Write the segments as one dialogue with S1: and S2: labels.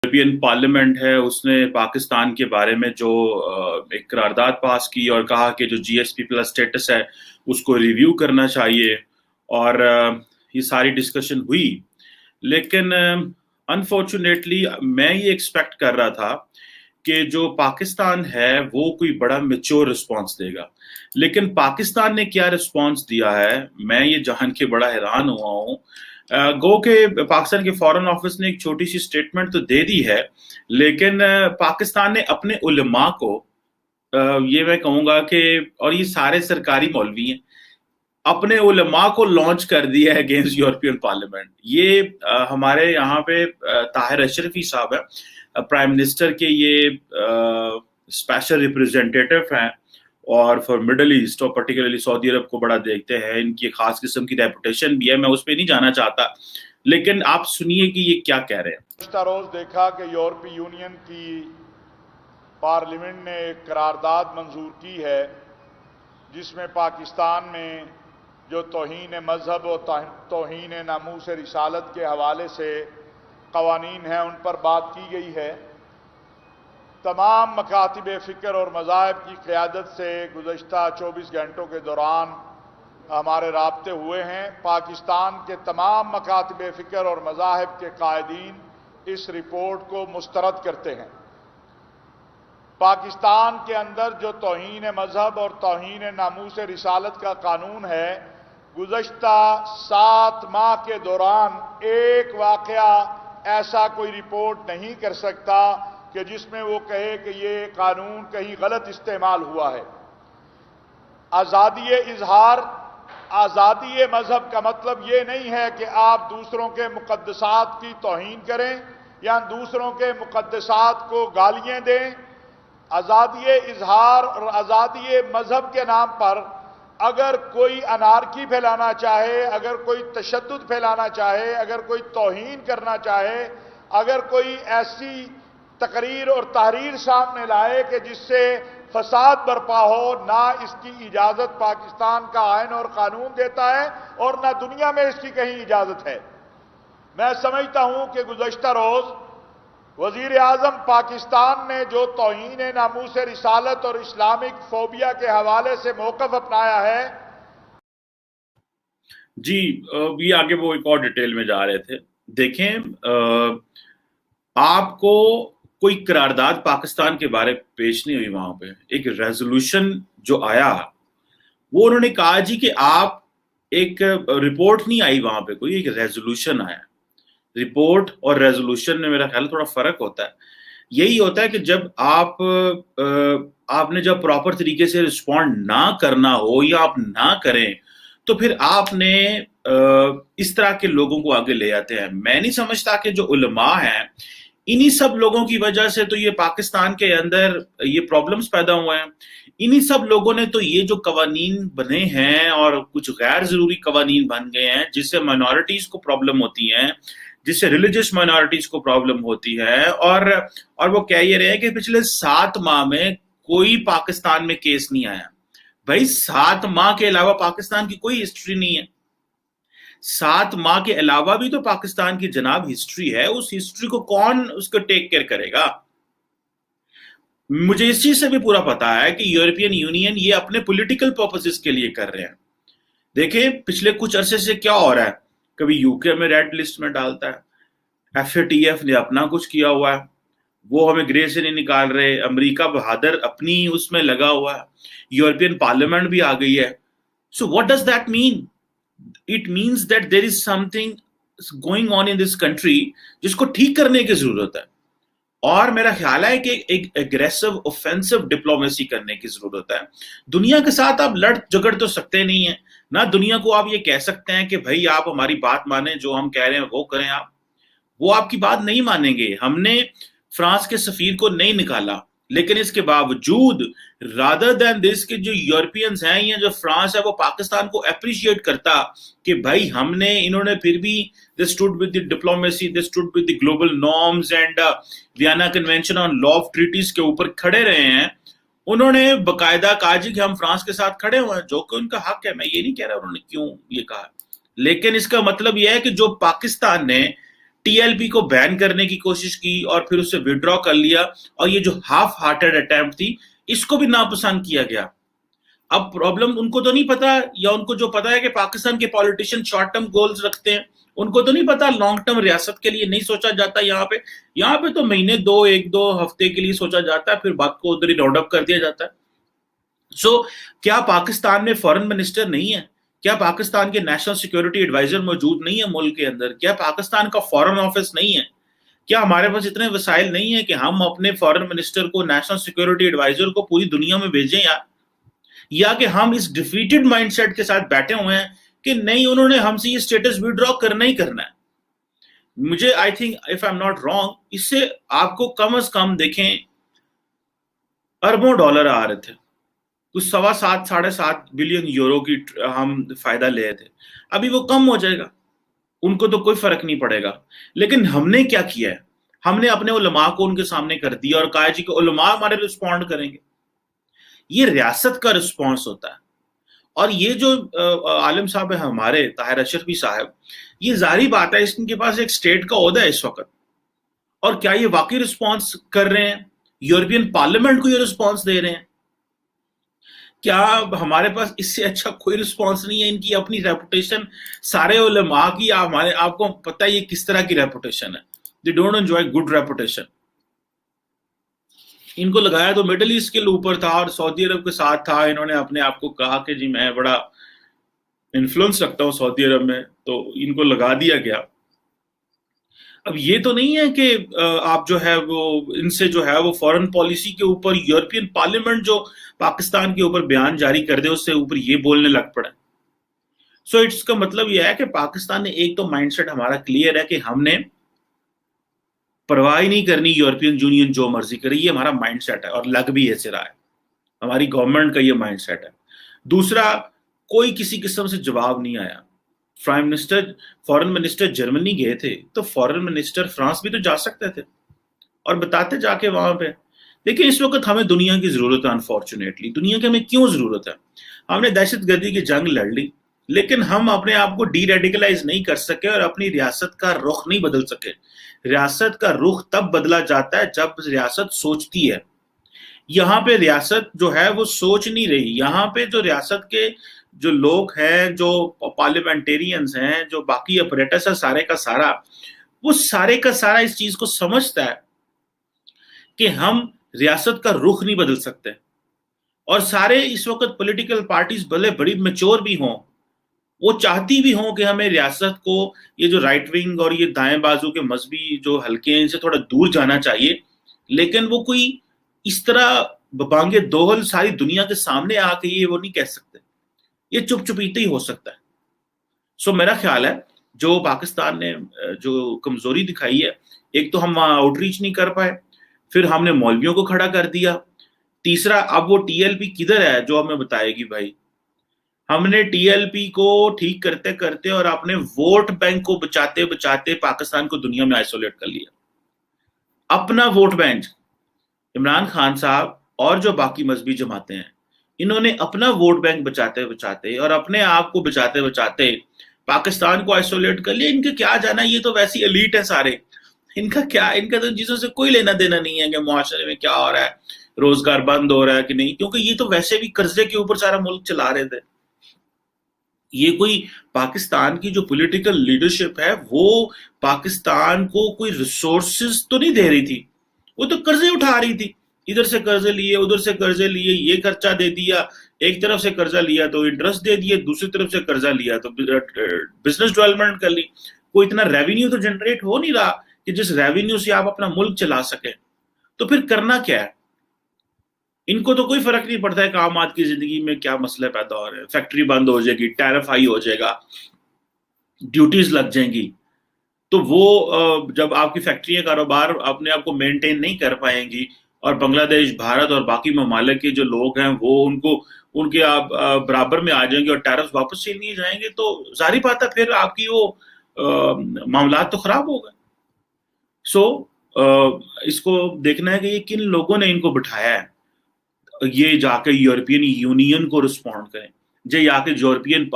S1: European parliament है उसने पाकिस्तान के बारे में जो एक करारदाद पास की और कहा कि जो जीएसपी प्लस स्टेटस है उसको रिव्यू करना चाहिए और ये सारी डिस्कशन हुई। लेकिन अनफॉर्चुनेटली मैं ये एक्सपेक्ट कर रहा था कि जो पाकिस्तान है वो कोई बड़ा मैच्योर रिस्पांस देगा, लेकिन पाकिस्तान ने क्या रिस्पांस दिया है मैं ये जान के बड़ा हैरान हुआ हूँ। गो के पाकिस्तान के फॉरेन ऑफिस ने एक छोटी सी स्टेटमेंट तो दे दी है, लेकिन पाकिस्तान ने अपने उलमा को ये मैं कहूंगा कि, और ये सारे सरकारी मौलवी हैं, अपने उलमा को लॉन्च कर दिया है अगेंस्ट यूरोपियन पार्लियामेंट। ये हमारे यहाँ पे ताहिर अशरफी साहब है प्राइम मिनिस्टर के, ये स्पेशल रिप्रेजेंटेटिव हैं और फॉर मिडल ईस्ट और पर्टिकुलरली सऊदी अरब को बड़ा देखते हैं। इनकी खास किस्म की रेपुटेशन भी है, मैं उस पर नहीं जाना चाहता, लेकिन आप सुनिए कि ये क्या कह रहे हैं।
S2: पिछला रोज देखा कि यूरोपीय यूनियन की पार्लियामेंट ने एक करारदाद मंजूर की है जिसमें पाकिस्तान में जो तौहीन मजहब और तौहीन नामूस रिसालत के हवाले से कवानीन हैं उन पर बात की गई है। तमाम मकातिब फ़िक्र और मज़ाहिब की क़यादत से गुज़श्ता 24 घंटों के दौरान हमारे राब्ते हुए हैं। पाकिस्तान के तमाम मकातिब फ़िक्र और मज़ाहिब के कायदीन इस रिपोर्ट को मुस्तरद करते हैं। पाकिस्तान के अंदर जो तौहीन मजहब और तौहीन नामूस रिसालत का कानून है, गुज़श्ता 7 माह के दौरान एक वाक़या ऐसा कोई रिपोर्ट नहीं कर सकता कि जिसमें वो कहे कि ये कानून कहीं गलत इस्तेमाल हुआ है। आज़ादी इजहार, आज़ादी मजहब का मतलब ये नहीं है कि आप दूसरों के मुक़द्दसात की तौहीन करें या दूसरों के मुक़द्दसात को गालियाँ दें। आज़ादी इजहार और आज़ादी मजहब के नाम पर अगर कोई अनारकी फैलाना चाहे, अगर कोई तशद्दुद फैलाना चाहे, अगर कोई तौहीन करना चाहे, अगर कोई ऐसी तकरीर और तहरीर सामने लाए कि जिससे फसाद बरपा हो, ना इसकी इजाज़त पाकिस्तान का आइन और कानून देता है और ना दुनिया में इसकी कहीं इजाज़त है। मैं समझता हूं कि गुज़श्ता रोज़ वज़ीर आज़म पाकिस्तान ने जो तौहीन नामूस रिसालत और इस्लामिक फोबिया के हवाले से मौक़िफ़ अपनाया है।
S1: जी, ये आगे वो एक और डिटेल में जा रहे थे। देखें, आपको कोई करारदाद पाकिस्तान के बारे पेश नहीं हुई, वहां पे एक रेजोल्यूशन जो आया वो उन्होंने कहा जी कि आप एक रिपोर्ट नहीं आई, वहां पे कोई एक रेजोल्यूशन आया। रिपोर्ट और रेजोल्यूशन में मेरा ख्याल थोड़ा फर्क होता है। यही होता है कि जब आपने जब प्रॉपर तरीके से रिस्पॉन्ड ना करना हो या आप ना करें तो फिर आपने इस तरह के लोगों को आगे ले आते हैं। मैं नहीं समझता कि जो उलमा हैं इन्हीं सब लोगों की वजह से तो ये पाकिस्तान के अंदर ये प्रॉब्लम्स पैदा हुए हैं। इन्हीं सब लोगों ने तो ये जो कवानीन बने हैं और कुछ गैर जरूरी कवानीन बन गए हैं जिससे माइनॉरिटीज को प्रॉब्लम होती हैं, जिससे रिलीजियस माइनॉरिटीज को प्रॉब्लम होती है। और वो कह ये रहे हैं कि पिछले 7 माह में कोई पाकिस्तान में केस नहीं आया। भाई 7 माह के अलावा पाकिस्तान की कोई हिस्ट्री नहीं है। 7 माह के अलावा भी तो पाकिस्तान की जनाब हिस्ट्री है, उस हिस्ट्री को कौन उसको टेक केयर करेगा। मुझे इस चीज से भी पूरा पता है कि यूरोपियन यूनियन ये अपने पॉलिटिकल पर्पसेस के लिए कर रहे हैं। देखें पिछले कुछ अरसे से क्या हो रहा है, कभी यूके में रेड लिस्ट में डालता है, एफएटीएफ ने अपना कुछ किया हुआ है, वो हमें ग्रे से नहीं निकाल रहे, अमेरिका बहादुर अपनी उसमें लगा हुआ है, यूरोपियन पार्लियामेंट भी आ गई है। So what does that mean? It means that there is something going on in this country जिसको ठीक करने की जरूरत है। और मेरा ख्याल है कि एक एग्रेसिव ऑफेंसिव डिप्लोमेसी करने की जरूरत है। दुनिया के साथ आप लड़ झगड़ तो सकते नहीं है ना, दुनिया को आप ये कह सकते हैं कि भाई आप हमारी बात माने, जो हम कह रहे हैं वो करें। आप वो आपकी बात नहीं मानेंगे। हमने फ्रांस के सफीर को नहीं निकाला, लेकिन इसके बावजूद रादर देन दिस के जो यूरोपियंस हैं या जो फ्रांस है वो पाकिस्तान को अप्रिशिएट करता कि भाई हमने, इन्होंने फिर भी they stood with the diplomacy, they stood with the global norms and Vienna convention on law of treaties के ऊपर खड़े रहे हैं। उन्होंने बकायदा कहा जी कि हम फ्रांस के साथ खड़े हुए हैं, जो कि उनका हक है। मैं ये नहीं कह रहा उन्होंने क्यों ये कहा, लेकिन इसका मतलब यह है कि जो पाकिस्तान ने TLP को बैन करने की कोशिश की और फिर उसे विड्रॉ कर लिया, और ये जो हाफ हार्टेड अटेम्प्ट थी इसको भी नापसंद किया गया। अब प्रॉब्लम उनको तो नहीं पता, या उनको जो पता है कि पाकिस्तान के पॉलिटिशियन शॉर्ट टर्म गोल्स रखते हैं, उनको तो नहीं पता लॉन्ग टर्म रियासत के लिए नहीं सोचा जाता। यहाँ पे तो महीने दो, एक दो हफ्ते के लिए सोचा जाता है, फिर बात को उधर ही राउंड अप कर दिया जाता है। क्या पाकिस्तान में फॉरेन मिनिस्टर नहीं है? क्या पाकिस्तान के नेशनल सिक्योरिटी एडवाइजर मौजूद नहीं है मुल्क के अंदर? क्या पाकिस्तान का फॉरेन ऑफिस नहीं है? क्या हमारे पास इतने वसाइल नहीं है कि हम अपने फॉरेन मिनिस्टर को, नेशनल सिक्योरिटी एडवाइजर को पूरी दुनिया में भेजें? या कि हम इस डिफीटेड माइंडसेट के साथ बैठे हुए हैं कि नहीं, उन्होंने हमसे ये स्टेटस विड्रॉ करना ही करना है। मुझे I think, if I am not wrong, इससे आपको कम से कम देखें अरबों डॉलर आ रहे थे, कुछ 7.25 7.5 बिलियन यूरो की हम फायदा ले रहे थे। अभी वो कम हो जाएगा, उनको तो कोई फर्क नहीं पड़ेगा। लेकिन हमने क्या किया है? हमने अपने उलमा को उनके सामने कर दिया और कहा जी कि उलमा हमारे रिस्पॉन्ड करेंगे। ये रियासत का रिस्पॉन्स होता है। और ये जो आलिम साहब है हमारे, ताहिर अशरफी साहब, ये जारी बात है इनके पास एक स्टेट का ओहदा है इस वक्त, और क्या ये वाकई रिस्पॉन्स कर रहे हैं? यूरोपियन पार्लियामेंट को ये रिस्पॉन्स दे रहे हैं? क्या हमारे पास इससे अच्छा कोई रिस्पॉन्स नहीं है? इनकी अपनी रेपुटेशन सारे उलमा की, हमारे आपको पता है ये किस तरह की रेपुटेशन है। They don't enjoy good reputation. इनको लगाया तो मिडिल ईस्ट के ऊपर था और सऊदी अरब के साथ था। इन्होंने अपने आप को कहा कि जी मैं बड़ा इन्फ्लुएंस रखता हूं सऊदी अरब में, तो इनको लगा दिया गया। अब ये तो नहीं है कि आप जो है वो इनसे जो है वो फॉरेन पॉलिसी के ऊपर यूरोपियन पार्लियामेंट जो पाकिस्तान के ऊपर बयान जारी कर दे उससे ऊपर ये बोलने लग पड़े। सो इट्स का मतलब ये है कि पाकिस्तान ने एक तो माइंडसेट हमारा क्लियर है कि हमने परवाह ही नहीं करनी, यूरोपियन यूनियन जो मर्जी करे, ये हमारा माइंडसेट है और लग भी ऐसे रहा है। हमारी गवर्नमेंट का ये माइंडसेट है। दूसरा, कोई किसी किस्म से जवाब नहीं आया। Prime minister, foreign minister Germany गए थे, तो फॉरेन मिनिस्टर फ्रांस भी तो जा सकते थे और बताते जाके वहां पे। देखिए इस वक्त हमें दुनिया की जरूरत है। अनफॉर्चुनेटली दुनिया की हमें क्यों जरूरत है? हमने दहशतगर्दी की जंग लड़ ली, लेकिन हम अपने आप को डी रेडिकलाइज नहीं कर सके और अपनी रियासत का रुख नहीं बदल सके। रियासत का रुख तब बदला जाता है जब रियासत सोचती है। यहाँ पे रियासत जो है वो सोच नहीं रही। यहाँ पे जो रियासत के जो लोग हैं, जो पार्लियामेंटेरियंस हैं, जो बाकी अपरेटस है सारे का सारा, वो सारे का सारा इस चीज को समझता है कि हम रियासत का रुख नहीं बदल सकते। और सारे इस वक्त पॉलिटिकल पार्टीज भले बड़ी मैच्योर भी हों, वो चाहती भी हों कि हमें रियासत को ये जो राइट विंग और ये दाएं बाजू के मजहबी जो हल्के हैं इनसे थोड़ा दूर जाना चाहिए, लेकिन वो कोई इस तरह बांगे दोहल सारी दुनिया के सामने आके ये वो नहीं कह सकते। ये चुप चुपीते ही हो सकता है। सो मेरा ख्याल है जो पाकिस्तान ने जो कमजोरी दिखाई है, एक तो हम वहां आउटरीच नहीं कर पाए, फिर हमने मौलवियों को खड़ा कर दिया। तीसरा, अब वो TLP किधर है जो हमें बताएगी भाई? हमने TLP को ठीक करते करते और अपने वोट बैंक को बचाते बचाते पाकिस्तान को दुनिया में आइसोलेट कर लिया। अपना वोट बैंक, इमरान खान साहब और जो बाकी मजहबी जमातें हैं, इन्होंने अपना वोट बैंक बचाते बचाते और अपने आप को बचाते बचाते पाकिस्तान को आइसोलेट कर लिया। इनके क्या जाना, ये तो वैसी एलीट है सारे। इनका तो चीजों से कोई लेना देना नहीं है कि मुआशरे में क्या हो रहा है, रोजगार बंद हो रहा है कि नहीं, क्योंकि ये तो वैसे भी कर्जे के ऊपर सारा मुल्क चला रहे थे। ये कोई पाकिस्तान की जो पॉलिटिकल लीडरशिप है वो पाकिस्तान को कोई रिसोर्सेज तो नहीं दे रही थी, वो तो कर्जे उठा रही थी। इधर से कर्जे लिए, उधर से कर्जे लिए, ये खर्चा दे दिया, एक तरफ से कर्जा लिया तो इंटरेस्ट दे दिए, दूसरी तरफ से कर्जा लिया तो बिजनेस डेवलपमेंट कर ली। कोई इतना रेवेन्यू तो जनरेट हो नहीं रहा कि जिस रेवेन्यू से आप अपना मुल्क चला सके। तो फिर करना क्या है? इनको तो कोई फर्क नहीं पड़ता है कि आम आदमी की जिंदगी में क्या मसले पैदा हो रहे हैं। फैक्ट्री बंद हो जाएगी, टैरिफ हाई हो जाएगा, ड्यूटीज लग जाएंगी, तो वो जब आपकी फैक्ट्री कारोबार अपने आप को मेंटेन नहीं कर पाएंगी और बांग्लादेश, भारत और बाकी ममालिक के जो लोग हैं वो उनके आप बराबर में आ जाएंगे और टैरिफ वापस चल नहीं जाएंगे, तो जारी बात है फिर आपकी वो मामला तो खराब होगा। सो इसको देखना है कि ये किन लोगों ने इनको बिठाया है, ये जाके यूरोपियन यूनियन को रिस्पॉन्ड करें, जाके यूरोपियन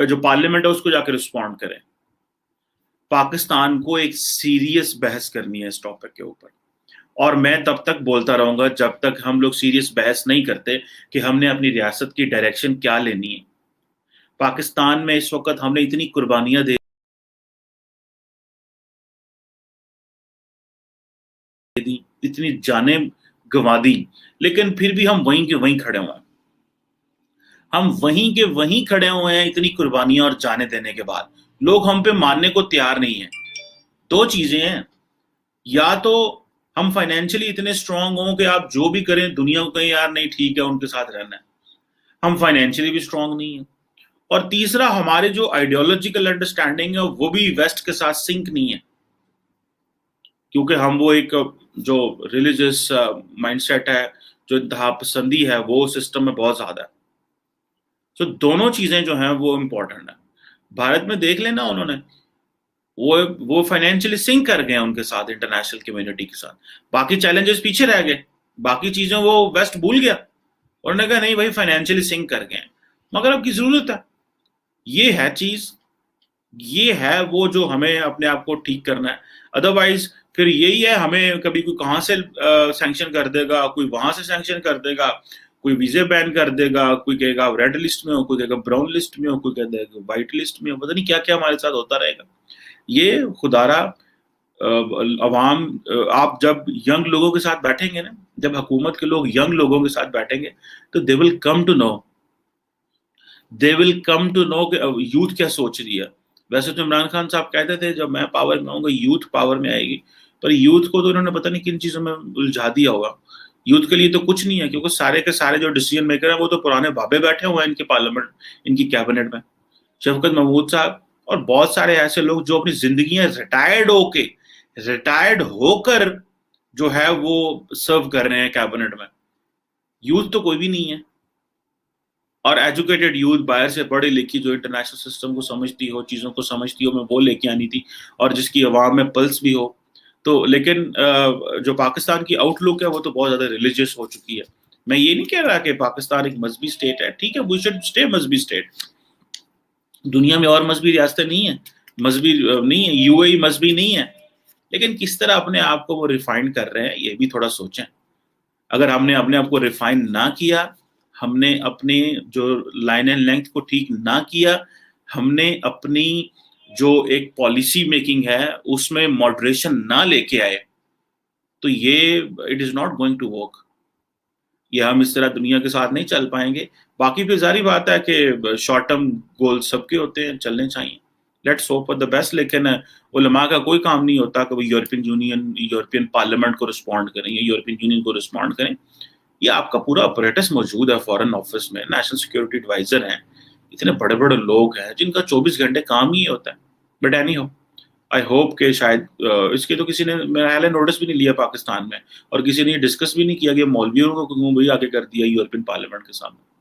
S1: जो पार्लियामेंट है उसको जाके रिस्पॉन्ड करें। پاکستان کو ایک سیریس بحث کرنی ہے اس ٹاپک کے اوپر، اور میں تب تک بولتا رہوں گا جب تک ہم لوگ سیریس بحث نہیں کرتے کہ ہم نے اپنی ریاست کی ڈائریکشن کیا لینی ہے۔ پاکستان میں اس وقت ہم نے اتنی قربانیاں دے دی، اتنی جانیں گنوا دی، لیکن پھر بھی ہم وہیں کے وہیں کھڑے ہوئے ہیں۔ ہم وہیں کے وہیں کھڑے ہوئے ہیں اتنی قربانیاں اور جانیں دینے کے بعد، لوگ ہم پہ ماننے کو تیار نہیں ہیں۔ دو چیزیں ہیں، یا تو ہم فائنینشلی اتنے اسٹرانگ ہوں کہ آپ جو بھی کریں دنیا کو کہیں یار نہیں ٹھیک ہے ان کے ساتھ رہنا ہے، ہم فائنینشلی بھی اسٹرانگ نہیں ہیں، اور تیسرا ہمارے جو آئیڈیالوجیکل انڈرسٹینڈنگ ہے وہ بھی ویسٹ کے ساتھ سنک نہیں ہے، کیونکہ ہم وہ ایک جو ریلیجس مائنڈ سیٹ ہے، جو انتہا پسندی ہے، وہ سسٹم میں بہت زیادہ ہے۔ تو دونوں چیزیں جو ہیں وہ امپورٹنٹ ہیں۔ بھارت میں دیکھ لینا انہوں نے وہ فائنینشلی سنک کر گئے ان کے ساتھ، انٹرنیشنل کمیونٹی کے ساتھ، باقی چیلنجز پیچھے رہ گئے، باقی چیزیں وہ ویسٹ بھول گیا، انہوں نے کہا نہیں بھائی فائنینشلی سنک کر گئے، مگر اب کی ضرورت ہے، یہ ہے چیز، یہ ہے وہ جو ہمیں اپنے آپ کو ٹھیک کرنا ہے۔ ادروائز پھر یہی ہے، ہمیں کبھی کوئی کہاں سے سینکشن کر دے گا، کوئی وہاں سے سینکشن کر دے گا، کوئی ویزے بین کر دے گا، کوئی کہے گا ریڈ لسٹ میں ہو، کوئی کہے گا براؤن لسٹ میں ہو، کوئی کہے گا وائٹ لسٹ میں ہو، پتہ نہیں کیا کیا ہمارے ساتھ ہوتا رہے گا۔ یہ خدارا عوام، آپ جب ینگ لوگوں کے ساتھ بیٹھیں گے نا، جب حکومت کے لوگ ینگ لوگوں کے ساتھ بیٹھیں گے تو دے ول کم ٹو نو کہ یوتھ کیا سوچ رہی ہے۔ ویسے تو عمران خان صاحب کہتے تھے جب میں پاور میں آؤں گا یوتھ پاور میں آئے گی، پر یوتھ کو تو انہوں نے پتہ نہیں کن چیزوں میں الجھا دیا ہوگا۔ یوتھ کے لیے تو کچھ نہیں ہے، کیونکہ سارے کے سارے جو ڈیسیجن میکر ہیں وہ تو پرانے بابے بیٹھے ہوئے ہیں ان کے پارلیمنٹ، ان کی کیبنٹ میں، شفقت محمود صاحب اور بہت سارے ایسے لوگ جو اپنی زندگیاں ریٹائرڈ ہو کر جو ہے وہ سرو کر رہے ہیں کیبنٹ میں۔ یوتھ تو کوئی بھی نہیں ہے، اور ایجوکیٹڈ یوتھ، باہر سے پڑھی لکھی، جو انٹرنیشنل سسٹم کو سمجھتی ہو، چیزوں کو سمجھتی ہو، میں وہ لے کے آنی تھی، اور جس کی عوام میں پلس بھی ہو۔ تو لیکن جو پاکستان کی آؤٹ لک ہے وہ تو بہت زیادہ ریلیجیس ہو چکی ہے۔ میں یہ نہیں کہہ رہا کہ پاکستان ایک مذہبی اسٹیٹ ہے، ٹھیک ہے وی شوڈ اسٹے مذہبی اسٹیٹ، دنیا میں اور مذہبی ریاستیں نہیں ہیں، مذہبی نہیں ہے، یو اے ای مذہبی نہیں ہے، لیکن کس طرح اپنے آپ کو وہ ریفائن کر رہے ہیں یہ بھی تھوڑا سوچیں۔ اگر ہم نے اپنے آپ کو ریفائن نہ کیا، ہم نے اپنے جو لائن اینڈ لینتھ کو ٹھیک نہ کیا، ہم نے اپنی جو ایک پالیسی میکنگ ہے اس میں ماڈریشن نہ لے کے آئے، تو یہ it is not going to work, یہ ہم اس طرح دنیا کے ساتھ نہیں چل پائیں گے۔ باقی پھر ظاہری بات ہے کہ شارٹ ٹرم گول سب کے ہوتے ہیں، چلنے چاہیے، let's hope for the best, لیکن علماء کا کوئی کام نہیں ہوتا کہ وہ یورپین پارلیمنٹ کو رسپونڈ کریں یا یورپین یونین کو رسپونڈ کریں۔ یہ آپ کا پورا اپریٹس موجود ہے فورن آفس میں، نیشنل سیکورٹی ایڈوائزر ہیں، اتنے بڑے بڑے لوگ ہیں جن کا 24 گھنٹے کام ہی ہوتا ہے۔ But any who, I hope کہ شاید اس کے تو کسی نے میرا خیال ہے نوٹس بھی نہیں لیا پاکستان میں، اور کسی نے یہ ڈسکس بھی نہیں کیا کہ مولویوں کو کیوں بھی آگے کر دیا یورپین پارلیمنٹ کے سامنے۔